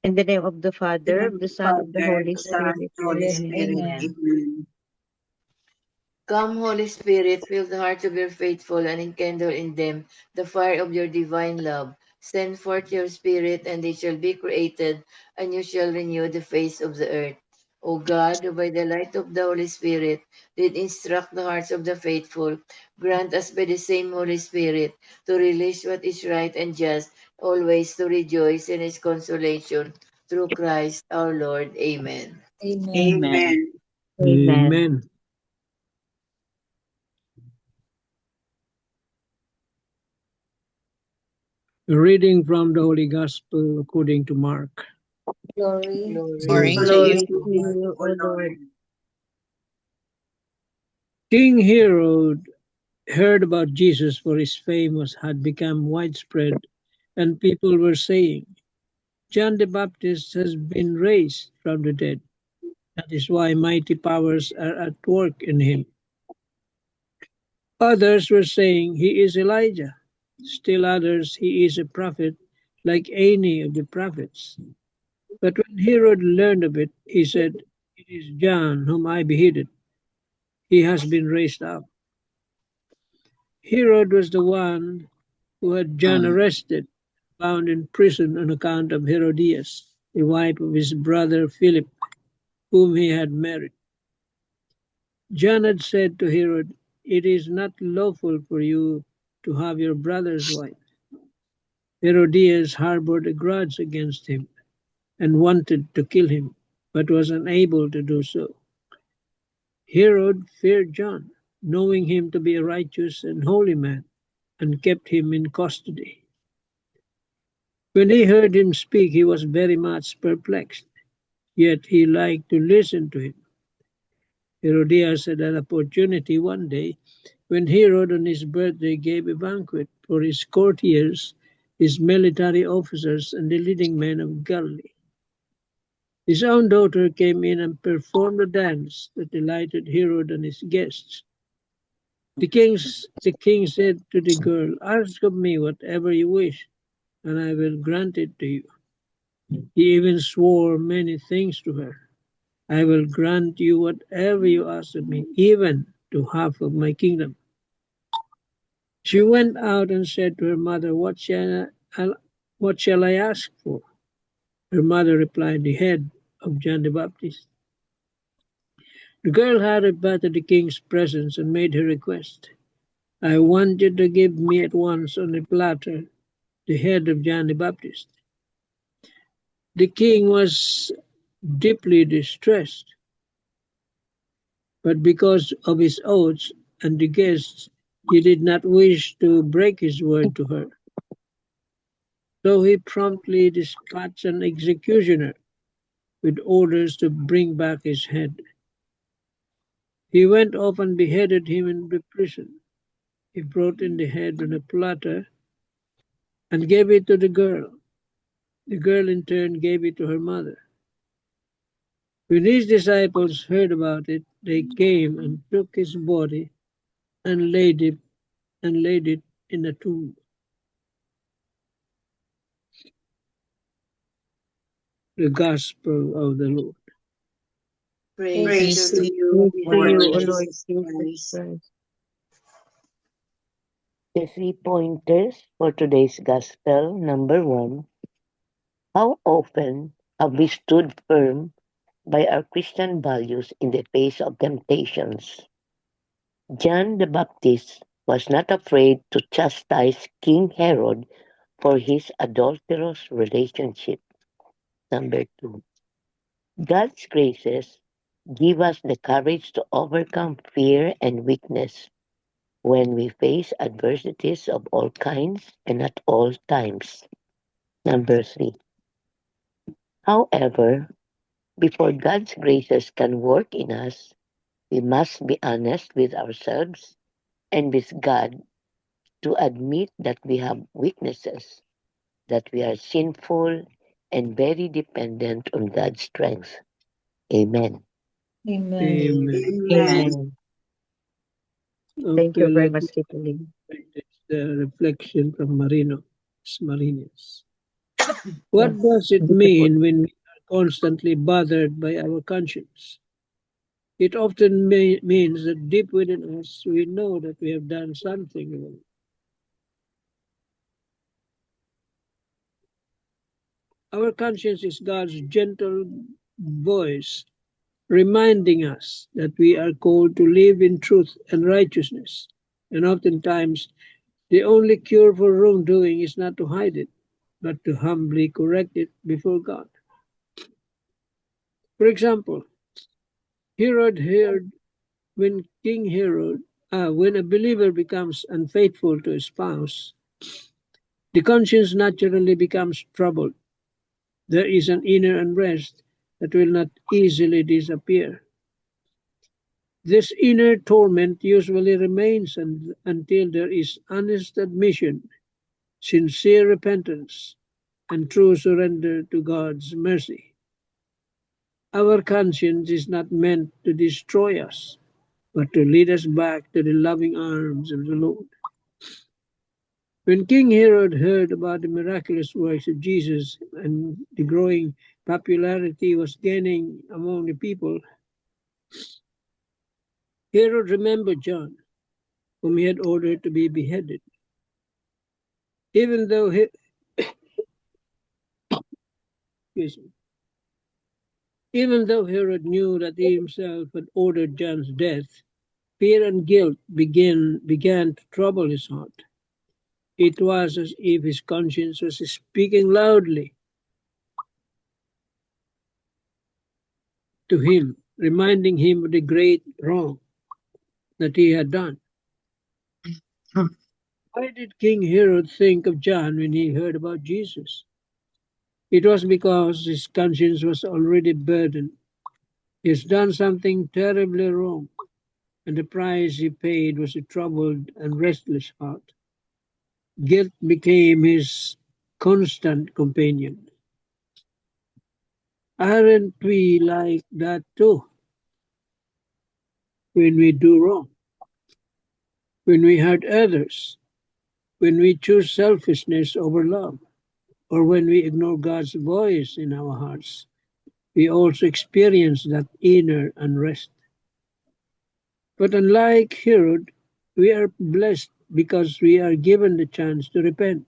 In the name of the In the Father, name of of the the Son, of the Father, Holy the Son, Spirit. the Holy Amen. Spirit. Amen. Amen. Come, Holy Spirit, fill the hearts of your faithful and enkindle in them the fire of your divine love. Send forth your Spirit, and they shall be created, and you shall renew the face of the earth. O God, who by the light of the Holy Spirit did instruct the hearts of the faithful, grant us by the same Holy Spirit to relish what is right and just, always to rejoice in his consolation. Through Christ our Lord. Amen. Amen. Amen. Amen. Amen. A reading from the Holy Gospel according to Mark. Glory Glory to to Glory Glory to to you. you, you, O O Lord. Lord. King Herod heard about Jesus, for his fame had become widespread, and people were saying, John the Baptist has been raised from the dead. That is why mighty powers are at work in him. Others were saying, he is Elijah. Still others, he is a prophet, like any of the prophets. But when Herod learned of it, he said, it is John whom I beheaded. He has been raised up. Herod was the one who had John arrested, bound in prison on account of Herodias, the wife of his brother Philip, whom he had married. John had said to Herod, it is not lawful for you to have your brother's wife. Herodias harbored a grudge against him and wanted to kill him, but was unable to do so. Herod feared John, knowing him to be a righteous and holy man, and kept him in custody. When he heard him speak, he was very much perplexed, yet he liked to listen to him. Herodias had an opportunity one day when Herod on his birthday gave a banquet for his courtiers, his military officers, and the leading men of Galilee. His own daughter came in and performed a dance that delighted Herod and his guests. The king said to the girl, ask of me whatever you wish, and I will grant it to you. He even swore many things to her. I will grant you whatever you ask of me, even to half of my kingdom. She went out and said to her mother, what shall I ask for? Her mother replied, the head of John the Baptist. The girl hurried back to the king's presence and made her request. I want you to give me at once on a platter the head of John the Baptist. The king was deeply distressed, but because of his oaths and the guests, he did not wish to break his word to her. So he promptly dispatched an executioner with orders to bring back his head. He went off and beheaded him in the prison. He brought in the head on a platter and gave it to the girl. The girl in turn gave it to her mother. When his disciples heard about it, they came and took his body and laid it in a tomb. The Gospel of the Lord. Praise praise to Praise to you, you, Praise to Lord you, Lord O Lord Jesus Jesus Jesus Christ. Christ. The 3 pointers for today's Gospel. Number 1, how often have we stood firm by our Christian values in the face of temptations? John the Baptist was not afraid to chastise King Herod for his adulterous relationship. Number 2, God's graces give us the courage to overcome fear and weakness when we face adversities of all kinds and at all times. Number 3, however, before God's graces can work in us, we must be honest with ourselves and with God to admit that we have weaknesses, that we are sinful and very dependent on God's strength. Amen. Amen. Amen. Amen. Amen. Thank Okay, you very let much, me Tito Ling. take the reflection from Marino. Marinus. What Yes. does it Beautiful. mean when we are constantly bothered by our conscience? It often means that deep within us we know that we have done something wrong. Our conscience is God's gentle voice reminding us that we are called to live in truth and righteousness. And oftentimes, the only cure for wrongdoing is not to hide it, but to humbly correct it before God. For example, Herod heard when King Herod, when a believer becomes unfaithful to his spouse, the conscience naturally becomes troubled. There is an inner unrest that will not easily disappear. This inner torment usually remains until there is honest admission, sincere repentance, and true surrender to God's mercy. Our conscience is not meant to destroy us, but to lead us back to the loving arms of the Lord. When King Herod heard about the miraculous works of Jesus and the growing popularity was gaining among the people, Herod remembered John, whom he had ordered to be beheaded. Even though even though Herod knew that he himself had ordered John's death, fear and guilt began to trouble his heart. It was as if his conscience was speaking loudly to him, reminding him of the great wrong that he had done. Why did King Herod think of John when he heard about Jesus? It was because his conscience was already burdened. He has done something terribly wrong, and the price he paid was a troubled and restless heart. Guilt became his constant companion. Aren't we like that too? When we do wrong, when we hurt others, when we choose selfishness over love, or when we ignore God's voice in our hearts, we also experience that inner unrest. But unlike Herod, we are blessed because we are given the chance to repent,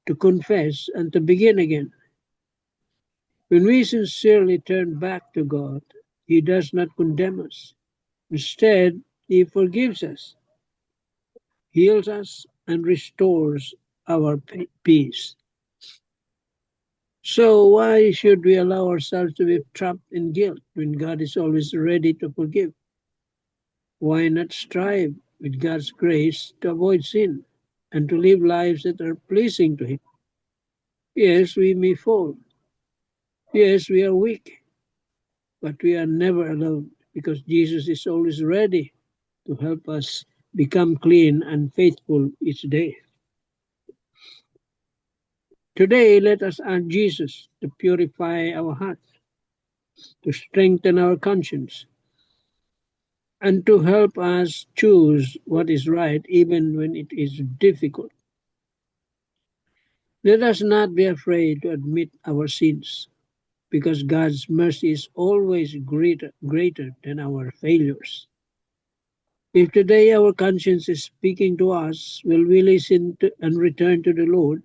to confess, and to begin again. When we sincerely turn back to God, He does not condemn us. Instead, He forgives us, heals us, and restores our peace. So why should we allow ourselves to be trapped in guilt when God is always ready to forgive? Why not strive with God's grace to avoid sin and to live lives that are pleasing to Him? Yes, we may fall. Yes, we are weak, but we are never alone because Jesus is always ready to help us become clean and faithful each day. Today, let us ask Jesus to purify our hearts, to strengthen our conscience, and to help us choose what is right even when it is difficult. Let us not be afraid to admit our sins, because God's mercy is always greater than our failures. If today our conscience is speaking to us, will we listen and return to the Lord?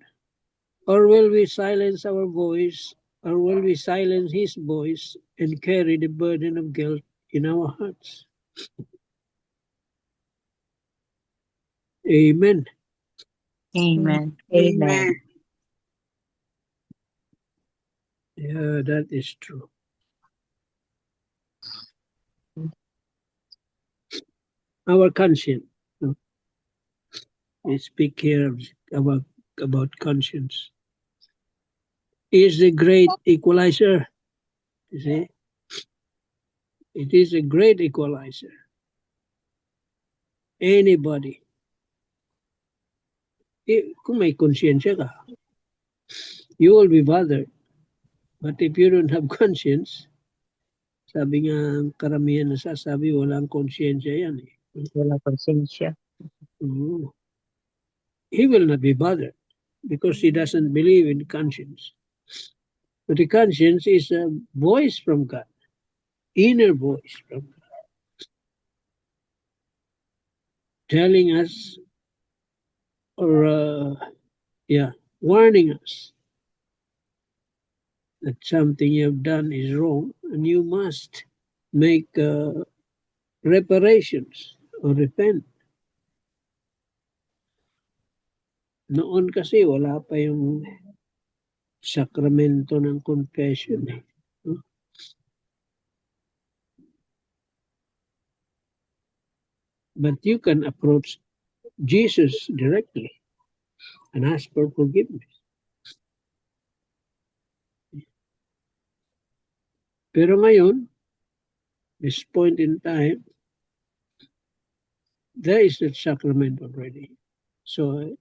Or will we silence our voice, or will we silence His voice and carry the burden of guilt in our hearts? Amen. Amen. Amen. Yeah, that is true. Our conscience. We speak here about conscience. Is the great equalizer. You see? It is a great equalizer. Anybody. Kung may konsensya ka, you will be bothered. But if you don't have conscience, sabi nga karamihan nasasabi, walang konsensya yan eh. Walang konsensya. He will not be bothered. because he doesn't believe in conscience. But the conscience is a voice from God, inner voice from God, telling us or warning us that something you have done is wrong and you must make reparations or repent. Noon kasi wala pa yung sakramento ng confession. But you can approach Jesus directly and ask for forgiveness. Pero ngayon, this point in time, there is that sacrament already. So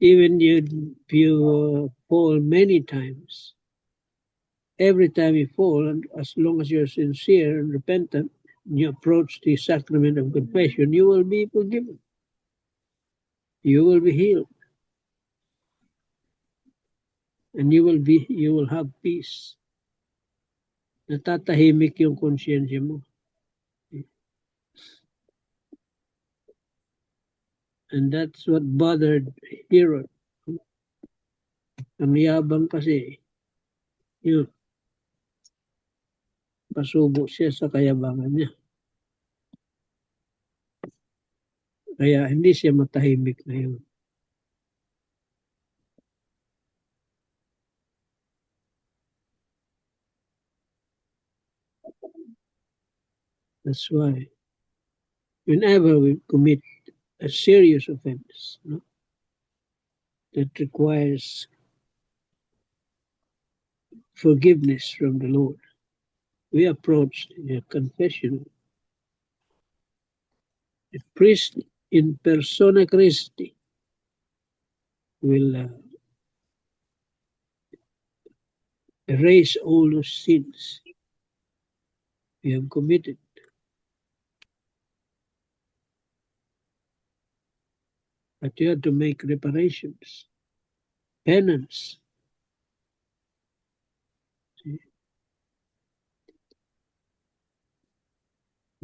even if you fall many times, every time you fall, and as long as you're sincere and repentant, you approach the sacrament of confession, you will be forgiven. You will be healed. And you will have peace. Natatahimik yung konsyensya mo. And that's what bothered Herod. Ang yabang kasi, yun, pasubo siya sa kayabangan niya. Kaya hindi siya matahimik na yun. That's why whenever we commit a serious offense, that requires forgiveness from the Lord, we approach the confession. The priest in persona Christi will erase all those sins we have committed. But you have to make reparations, penance. See?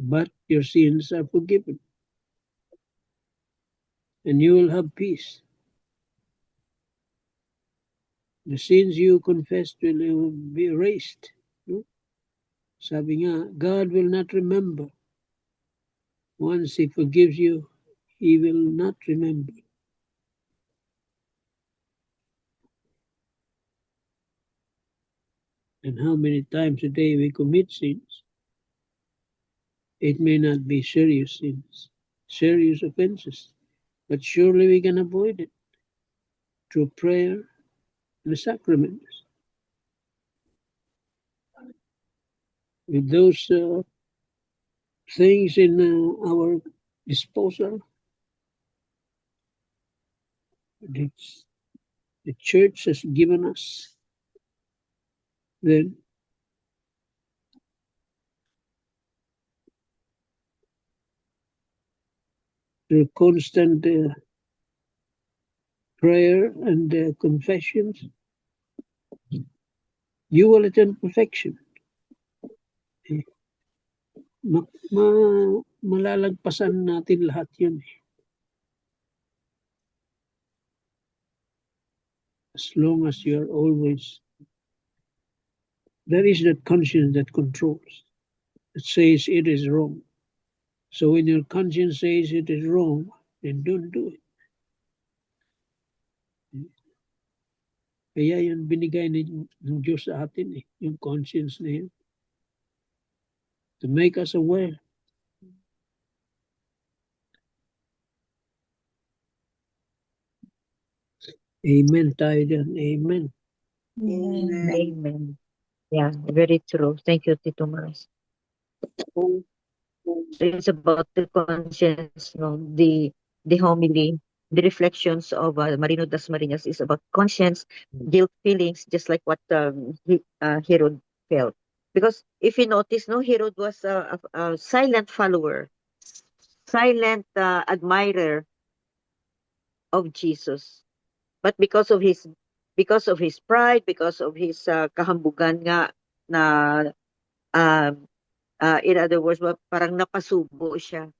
But your sins are forgiven. And you will have peace. The sins you confessed will be erased. No? Sabi nga, God will not remember. Once He forgives you, He will not remember. And how many times a day we commit sins? It may not be serious sins, serious offenses, but surely we can avoid it through prayer and the sacraments. With those things in our disposal, the church has given us, then through constant prayer and confessions, you will attain perfection. Malalagpasan natin lahat yun. As long as you're always, there is that conscience that controls. It says it is wrong. So when your conscience says it is wrong, then don't do it. Kaya yun binigay ng Diyos sa atin yung conscience na yun. To make us aware. Amen tayo dyan. Amen. Amen. Yeah, very true. Thank you, Tito Mas. It's about the conscience, the homily, the reflections of Marino Dasmariñas is about conscience, guilt feelings, just like what Herod felt. Because if you notice, Herod was a silent follower, silent admirer of Jesus. But because of his pride, because of his kahambugan nga na um, in other words, parang napasubo siya.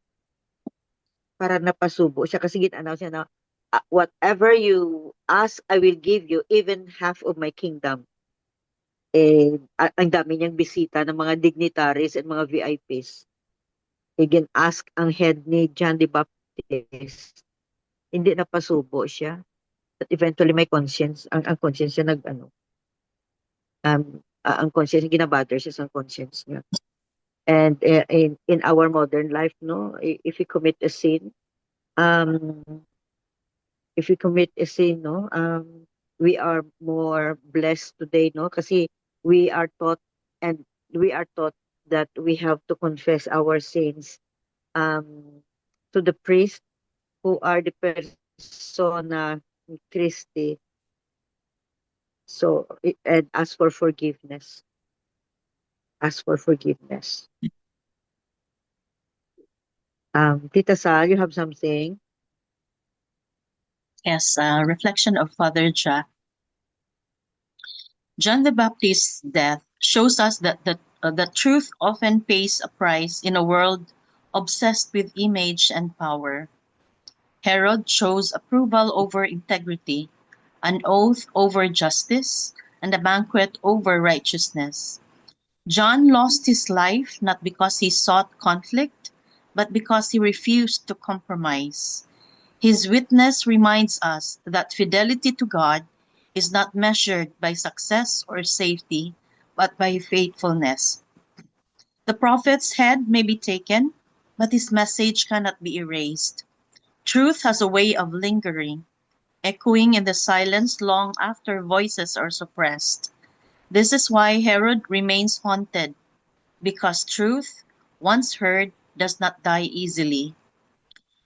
Parang napasubo siya kasi gin-announce niya na whatever you ask, I will give you, even half of my kingdom. Ang dami niyang bisita ng mga dignitaries and mga VIPs. Ask ang head ni John the Baptist. Hindi napasubo siya. But eventually may conscience, ang conscience niya ang conscience, ginabatter siya sa conscience niya. And in our modern life, no, if we commit a sin, um, no, we are more blessed today, no, kasi we are taught and we are taught that we have to confess our sins to the priest who are the persona Christi. So, and ask for forgiveness. Ask for forgiveness. Tita Sal, you have something? Yes, reflection of Father Jack. John the Baptist's death shows us that the truth often pays a price in a world obsessed with image and power. Herod chose approval over integrity, an oath over justice, and a banquet over righteousness. John lost his life not because he sought conflict, but because he refused to compromise. His witness reminds us that fidelity to God is not measured by success or safety, but by faithfulness. The prophet's head may be taken, but his message cannot be erased. Truth has a way of lingering, echoing in the silence long after voices are suppressed. This is why Herod remains haunted, because truth, once heard, does not die easily.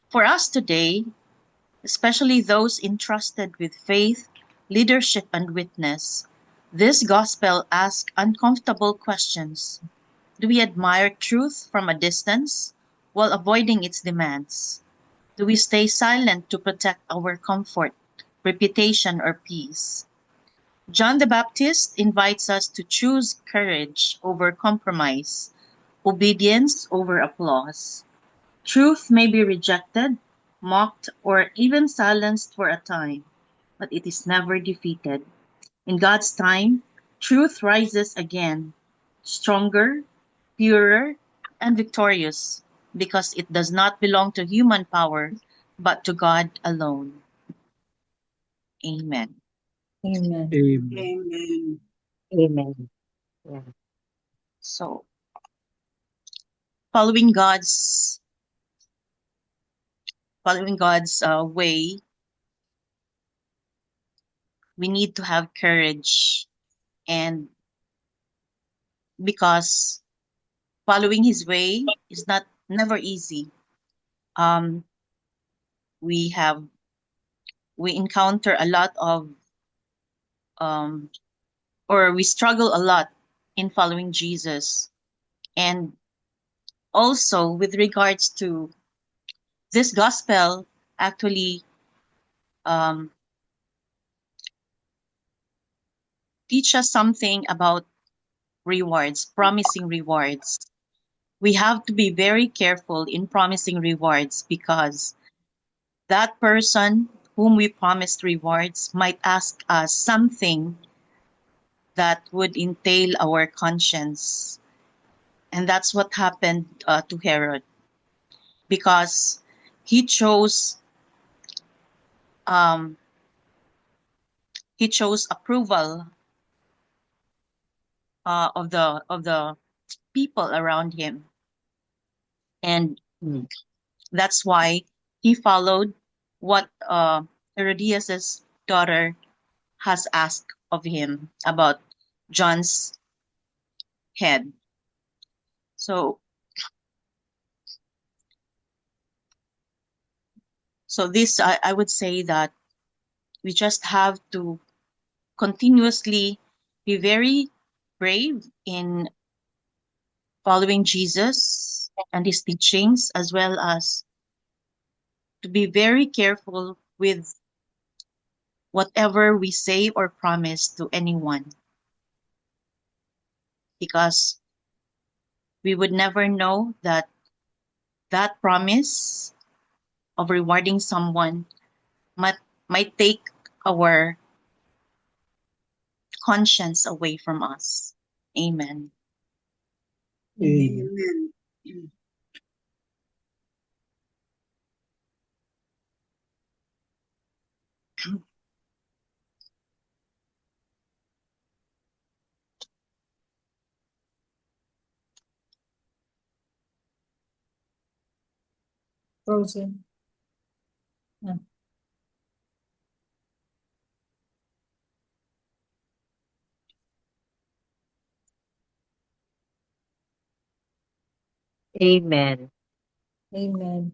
For us today, especially those entrusted with faith, leadership, and witness, this gospel asks uncomfortable questions. Do we admire truth from a distance while avoiding its demands? Do we stay silent to protect our comfort, reputation, or peace? John the Baptist invites us to choose courage over compromise, obedience over applause. Truth may be rejected, mocked, or even silenced for a time, but it is never defeated. In God's time, truth rises again, stronger, purer, and victorious, because it does not belong to human power, but to God alone. Amen. Amen. Amen. Amen. Amen. Yeah. So, following God's way, we need to have courage, and because following His way is not never easy. Um, we encounter a lot of um, or we struggle a lot in following Jesus, and also with regards to this gospel, actually um, teach us something about rewards, promising rewards. We have to be very careful in promising rewards, because that person whom we promised rewards might ask us something that would entail our conscience. And that's what happened to Herod, because he chose um, approval of the people around him, and Mm. that's why he followed what Herodias's daughter has asked of him about John's head. So this I would say that we just have to continuously be very brave in following Jesus and his teachings, as well as to be very careful with whatever we say or promise to anyone, because we would never know that that promise of rewarding someone might, might take our conscience away from us. Amen. Amen. Amen. Frozen. Yeah. Amen. Amen.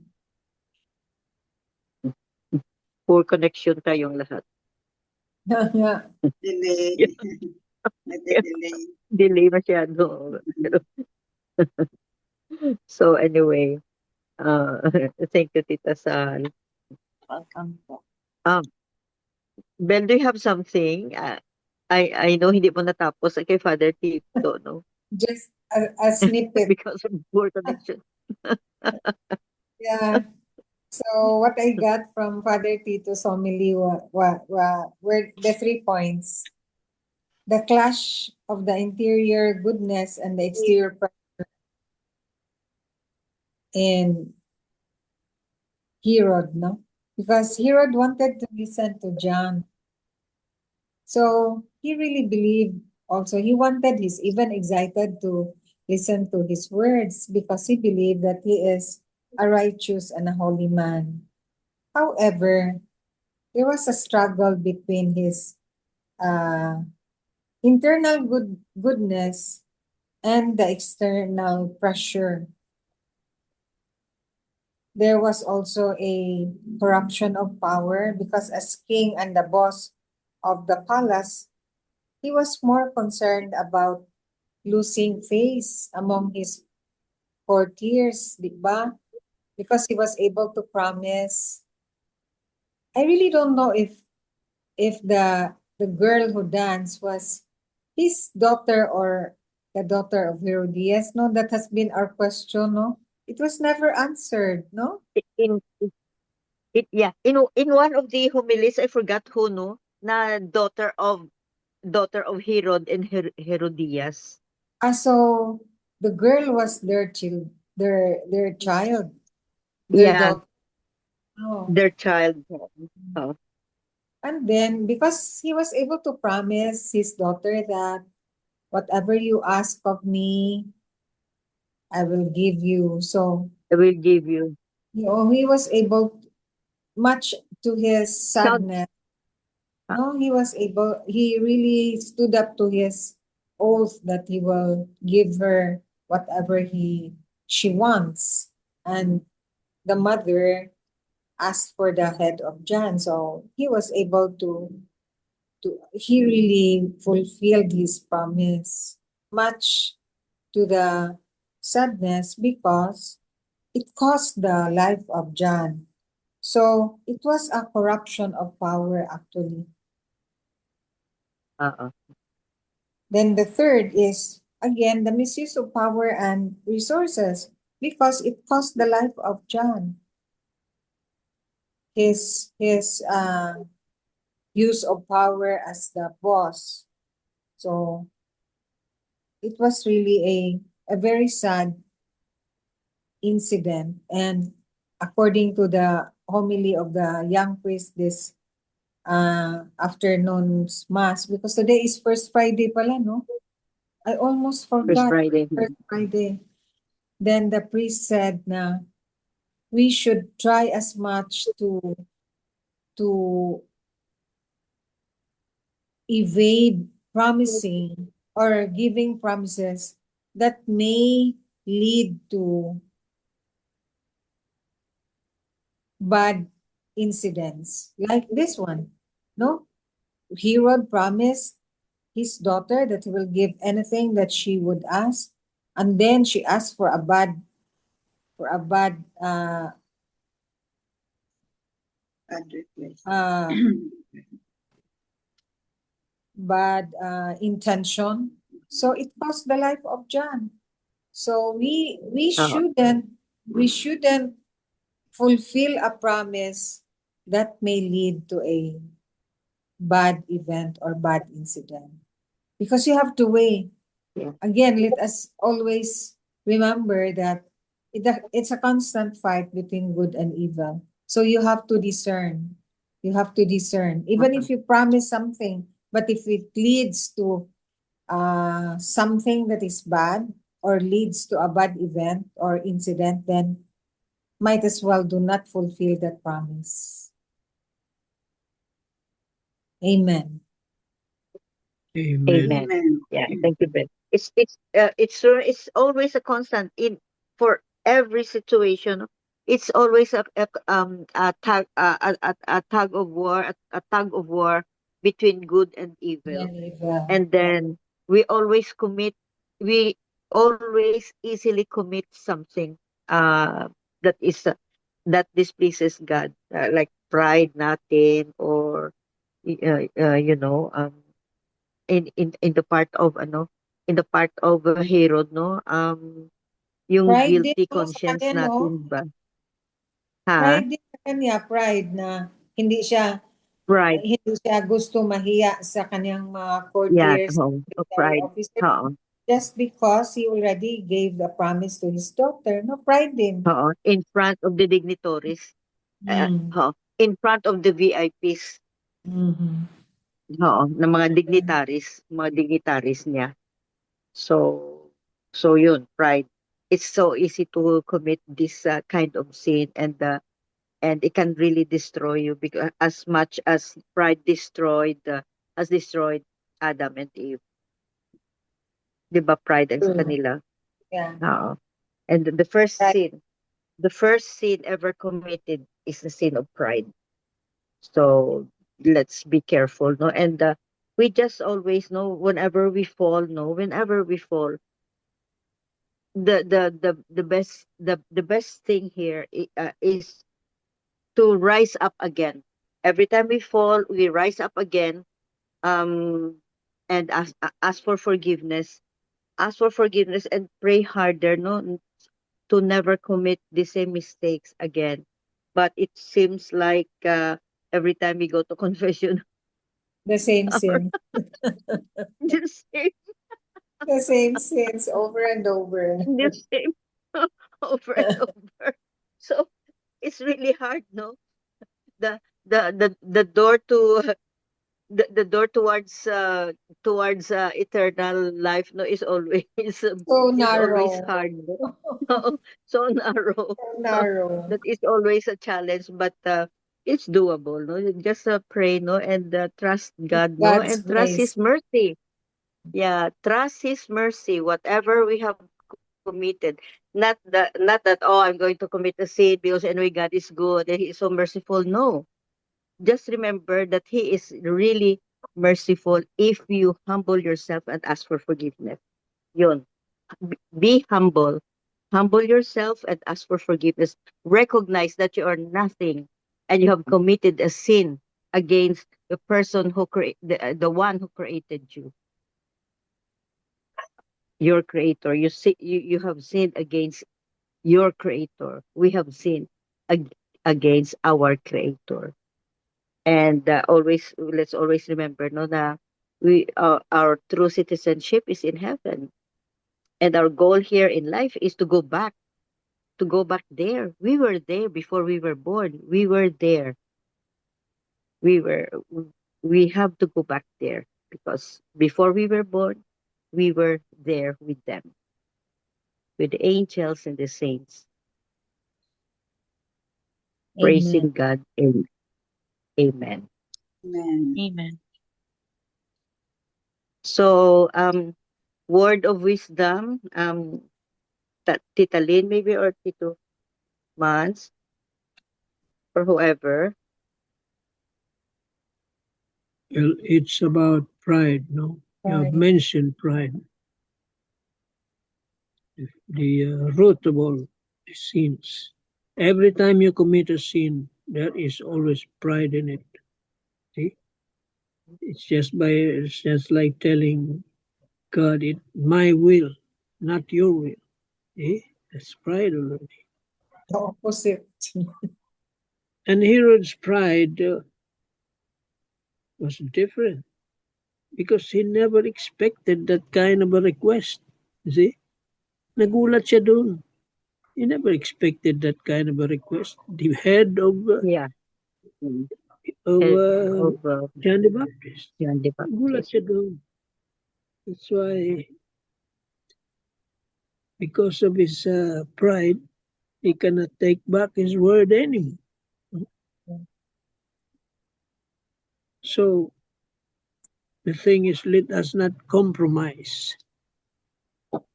Poor connection tayong lahat. Yeah. Delay. Yeah. Nade-delay. Delay masyado. So anyway, thank you, Tita Sal. Welcome po. Um, Ben, do you have something? I know hindi mo natapos kay Father Tito, no? Just a snippet. Because of poor connection. Yeah. So what I got from Father Tito's homily were the 3 points. The clash of the interior goodness and the exterior pressure in Herod, no? Because Herod wanted to listen to John. So he really believed also. He wanted, he's even excited to listen to his words because he believed that he is a righteous and a holy man. However, there was a struggle between his uh, internal goodness and the external pressure. There was also a corruption of power because as king and the boss of the palace, he was more concerned about losing face among his courtiers, di ba? Because he was able to promise. I really don't know if the girl who danced was his daughter or the daughter of Herodias. No, that has been our question. No, it was never answered. No. In yeah, in one of the homilies, I forgot who, no, na daughter of Herod and Herodias. So the girl was their child, their Yeah, daughter. Oh. their child. Oh, And then because he was able to promise his daughter that whatever you ask of me, I will give you. So I will give you. he was able, much to his Sound, sadness. No, he really stood up to his oath that he will give her whatever she wants. And the mother asked for the head of John. So he was able he really fulfilled his promise, much to the sadness because it cost the life of John. So it was a corruption of power actually. uh, Then the third is again the misuse of power and resources because it cost the life of John. His use of power as the boss. So it was really a very sad incident. And according to the homily of the young priest this afternoon's mass, because today is First Friday pala, no? I almost First forgot. Friday. First Friday. Then the priest said na we should try as much to evade promising or giving promises that may lead to bad incidents like this one. No? Herod promised his daughter that he will give anything that she would ask, and then she asked for a bad Bad request. uh bad intention. So it cost the life of John. So we Oo. shouldn't fulfill a promise that may lead to a bad event or bad incident. Because you have to weigh. Yeah. Again, let us always remember that it's a constant fight between good and evil. So you have to discern. You have to discern. Even if you promise something, but if it leads to something that is bad or leads to a bad event or incident, then might as well do not fulfill that promise. Amen. Amen. Amen. Amen. Yeah, thank you, Ben. It's always a constant in for every situation. It's always a tug of war, a tug of war between good and evil. And evil. And then we always commit, we always easily commit something that is that displeases God, like pride, nothing, or you know, in the part of in the part of Herod, no, yung Pride din guilty no, sa conscience kanya, no? natin ba? Ha? Pride din sa kanya, pride na hindi siya Pride. gusto mahiya sa kanyang mga Yeah, courtiers, military pride. officers, Oo. just because he already gave a promise to his daughter. No, pride din. Oo. In front of the dignitaries. Mm. In front of the VIPs. Mhm. Oo, ng mga dignitaries niya. So yun, pride. It's so easy to commit this kind of sin, and it can really destroy you, because as much as pride has destroyed Adam and Eve. 'Di ba pride ang sa True. kanila? Yeah. Oo. And Pride. the first sin ever committed is the sin of pride. So let's be careful, no? And we just always know whenever we fall, the best thing here is to rise up again. Every time we fall, we rise up again, um, and ask for forgiveness. Ask for forgiveness and pray harder, no, to never commit the same mistakes again. But it seems like every time we go to confession, The same our sin. the same, The same sins over and over. the same over and over. So it's really hard, no? The door to the door towards eternal life, no, is always So is always narrow. hard, no? So narrow. So narrow. That is always a challenge, but it's doable, no? You just pray, no, and trust God, no, God's and trust grace. His mercy. Yeah, trust His mercy. Whatever we have committed, not that, oh, I'm going to commit a sin because anyway God is good and He is so merciful. No, just remember that He is really merciful if you humble yourself and ask for forgiveness. Yun. Be humble. Humble yourself and ask for forgiveness. Recognize that you are nothing and you have committed a sin against the person who the one who created you, your creator. You have sinned against your creator. We have sinned against our creator. And let's always remember, no, that our true citizenship is in heaven, and our goal here in life is to go back there. We were there before we were born. We were there. We were we have to go back there because before we were born, we were there with them, with the angels and the saints, Amen. praising God. And amen. Amen. Amen. So word of wisdom, Tita Lynn maybe, or Tito Mans, or whoever. Well, it's about pride, no? You have Pride. mentioned pride. The root of all sins. Every time you commit a sin, there is always pride in it. See? It's just like telling God, my will, not your will. That's pride already. The opposite. And Herod's pride was different because he never expected that kind of a request. You see? Nagulat siya doon. He never expected that kind of a request. The head of Yeah. Mm. of Head of John the Baptist. John the Nagulat Baptist. siya doon. That's why, because of his pride, he cannot take back his word anymore. So the thing is, let us not compromise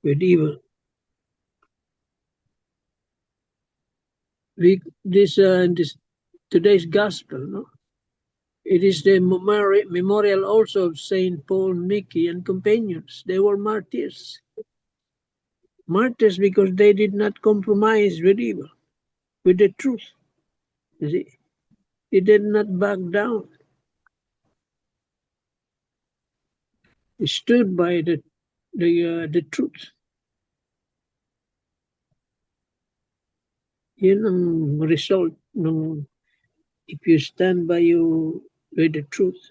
with evil. This today's gospel, no? It is the memorial also of Saint Paul, Nicky, and companions. They were martyrs. Martyrs because they did not compromise with evil, with the truth. You see, they did not back down. They stood by the truth. Yun ang result ng if you stand by you with the truth.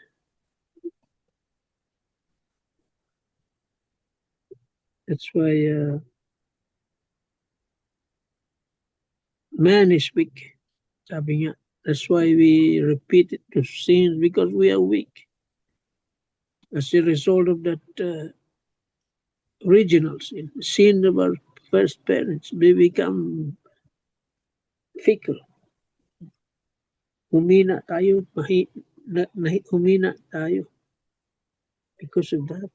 That's why man is weak. Sabi nga, that's why we repeat it to sin because we are weak. As a result of that original sin of our first parents, we become fickle. Humina tayo, humina tayo because of that.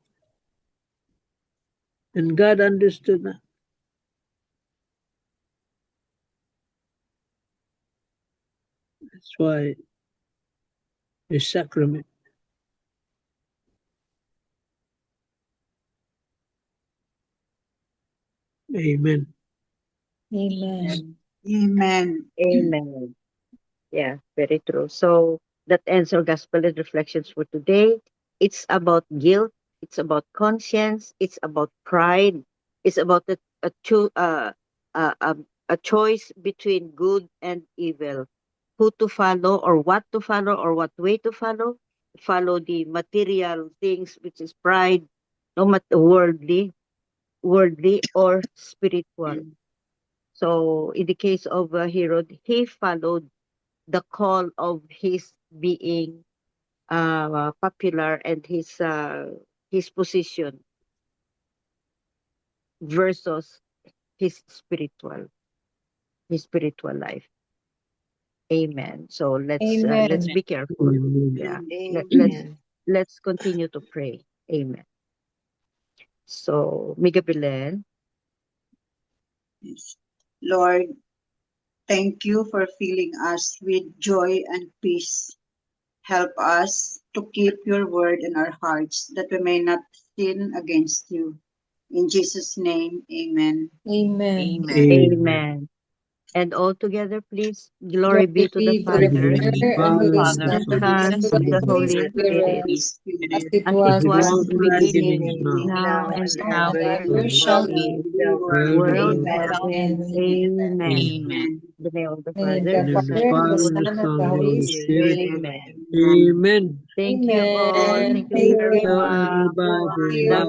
And God understood that. That's why the sacrament. Amen. Amen. Amen. Amen. Yeah, very true. So that ends our gospel and reflections for today. It's about guilt. It's about conscience. It's about pride. It's about a choice between good and evil. Who to follow or what way to follow. Follow the material things, which is pride, no matter worldly or spiritual. So in the case of Herod, he followed the call of his being popular and his position versus his spiritual life. Amen. So let's Amen. be careful. Amen. Yeah. Amen. Let's continue to pray. Amen. So, Miga Belen. Yes. Lord, thank you for filling us with joy and peace. Help us to keep your word in our hearts that we may not sin against you. In Jesus' name, amen. Amen. Amen. And all together, please, glory be to the Glory be to the Father, Father, and and to to the the Son, Father, Son, and to and the the Holy Holy Spirit, Spirit, Holy as Spirit, it as it was was in in Now the the and beginning, beginning beginning, now. now Now and and and now ever and and ever, ever shall shall shall be, be, be the World world. world without without Amen. end. and Amen. Amen. In the name of the in the name of Father, the in the the Son, Father, and the the Father, Holy the Son, and Son, the and the Spirit. Holy Holy Spirit. Spirit. Amen. Amen. Amen. Thank you all. Amen. Thank you Thank very you. Tell much. everybody, See Love you. love